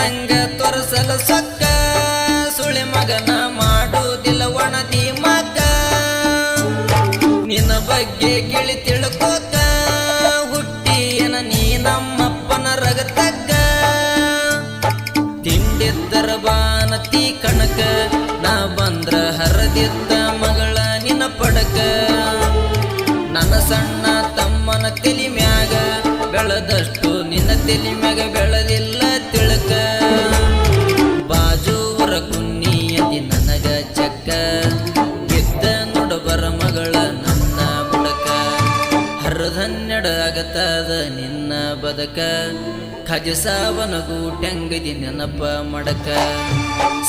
ನಿನ್ನಂಗ ತೋರಿಸಲ ಸೊಕ್ಕ ಸುಳಿ ಮಗನ ಮಾಡುವುದಿಲ್ಲ ಒಣದಿ ಮಗ ನಿನ್ನ ಬಗ್ಗೆ ಗಿಳಿ ತಿಳ್ಕೋಕ ಹುಟ್ಟಿಯನ ನೀ ನಮ್ಮಪ್ಪನ ರಗತಕ್ಕ ತಿಂಡಿದ್ದರ ಬಾನತಿ ಕಣಕ ನಾ ಬಂದ್ರ ಹರದಿದ್ದ ಮಗಳ ನಿನ್ನ ಪಡಕ ನನ್ನ ಸಣ್ಣ ತಮ್ಮನ ತೆಲಿ ಮ್ಯಾಗ ಬೆಳೆದಷ್ಟು ನಿನ್ನ ತೆಲಿ ಮ್ಯಾಗ ಬೆಳೆದಿಲ್ಲ ತಿಳಕ ಬಾಜೂರ ಕುನ್ನಿಯದಿ ನನಗ ಚಕ್ಕ ಗೆದ್ದ ನೋಡಬರ ಮಗಳ ನನ್ನ ಬುಡಕ ಹರದನ್ನೆಡ ಆಗತದ ನಿನ್ನ ಬದಕ ಖಜಸಾವನ ಗೂಟಂಗದಿ ನೆನಪ ಮಡಕ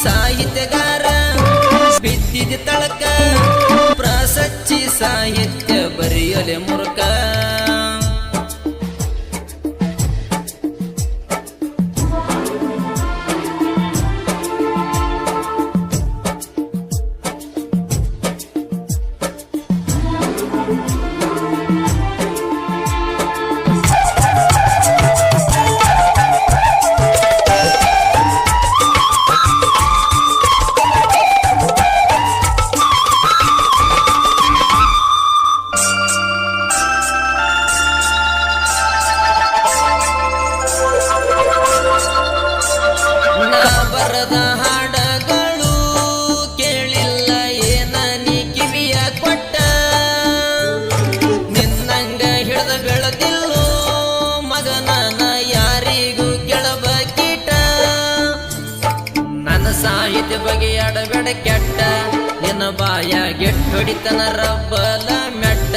ಸಾಹಿತ್ಯಗಾರ ಬಿದ್ದಿದ ತಳಕ ಪ್ರಾಸಚ್ಚಿ ಸಾಹಿತ್ಯ ಬರೆಯಲೆ ಮುರುಕ ಬರದ ಹಾಡಗಳು ಕೇಳಿಲ್ಲ ಏನ ನೀ ಕಿವಿಯ ಕೊಟ್ಟ ನಿನ್ನಂಗ ಹಿಡಿದ ಬೆಳೆದಿಲ್ಲೋ ಮಗನನ ಯಾರಿಗೂ ಕೆಳಬ ಕೀಟ ನನ್ನ ಸಾಹಿತ್ಯ ಬಗ್ಗೆ ಆಡಬೇಡ ಕೆಟ್ಟ ನಿನ್ನ ಬಾಯ ಗೆಟ್ಟೊಡಿತನ ರಬ್ಬಲ ಮೆಟ್ಟ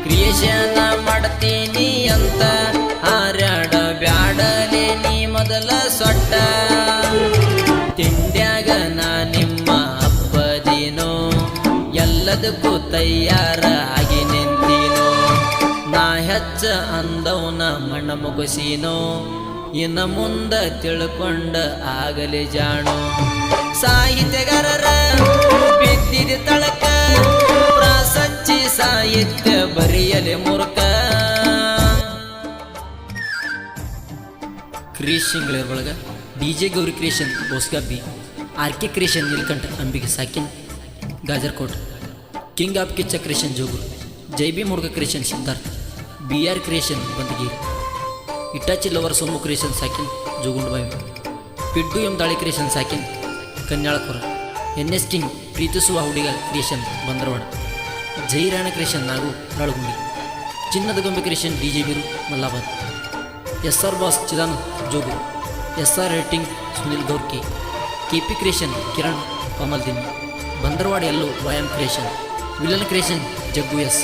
ಕ್ರಿಯೇಷನ್ ಮಾಡ್ತೀನಿ ಅಂತ ಹಾರ್ಯಾಡ ಬ್ಯಾಡಲೆ ನೀ ಮೊದಲ ಸೊಟ್ಟ ತಿಂಡ್ಯಾಗ ನಾ ನಿಮ್ಮ ಅಪ್ಪದಿನೋ ಎಲ್ಲದಕ್ಕೂ ತಯಾರ ಆಗಿ ನಿಂತೀನೋ ನಾ ಹೆಚ್ಚ ಅಂದವನ ಮಣ್ಣ ಮುಗಿಸೀನೋ ಇನ್ನ ಮುಂದ ತಿಳ್ಕೊಂಡ ಆಗಲಿ ಜಾಣು ಸಾಹಿತ್ಯಗಾರರ ಬಿದ್ದಿದ ತಳಕ ಪ್ರಾಸಚ್ಚಿ ಸಾಹಿತ್ಯ ಬರೆಯಲೆ ಮುರುಕ ಕ್ರಿಯೇಷನ್ಗಳ ಒಳಗೆ DJ ಗೌರಿ ಕ್ರಿಯೇಷನ್ ಬೋಸ್ಗಾಬಿ RK ಕ್ರಿಯೇಷನ್ ನೀಲ್ಕಂಠ ಅಂಬಿಗೆ ಸಾಕಿನ್ Gajarkot king of Kichcha creation ಜೋಗುರು ಜೈಬಿ Muruga creation Siddharth BR creation ಬಂದಗೀರ್ ಇಟ್ಟಾಚಿ ಲವರ್ ಸೋಮು ಕ್ರಿಯೇಷನ್ ಸಾಕಿನ್ ಜೋಗುಂಡಬಾಯಿ ಪಿಡ್ಡು ಎಂ ದಾಳಿ ಕ್ರಿಯೇಷನ್ ಸಾಕಿನ್ ಕನ್ಯಾಳಪುರ NS ಕಿಂಗ್ ಪ್ರೀತಿಸುವ ಹುಡುಗ ಕ್ರಿಯೇಷನ್ ಬಂದರವಾಡ ಜೈರಾಣ ಕ್ರಿಯೇಷನ್ ನಾಗು ರಾಳುಗುಂಡಿ ಚಿನ್ನದ ಗೊಂಬೆ ಕ್ರಿಯೇಷನ್ DJ ಬಿರು ಮಲ್ಲಾಬಾದ್ SR ಬಾಸ್ ಚಿದಾನ್ ಜೋಗು SR ರೇಟಿಂಗ್ ಸುನಿಲ್ ಗೌರ್ಕಿ KP ಕ್ರಿಯೇಷನ್ ಕಿರಣ್ ಕಮಲ್ ದಿನ್ ಬಂದರವಾಡ ಎಲ್ಲೋ ವಾಯಂ creation villain creation Jaggu S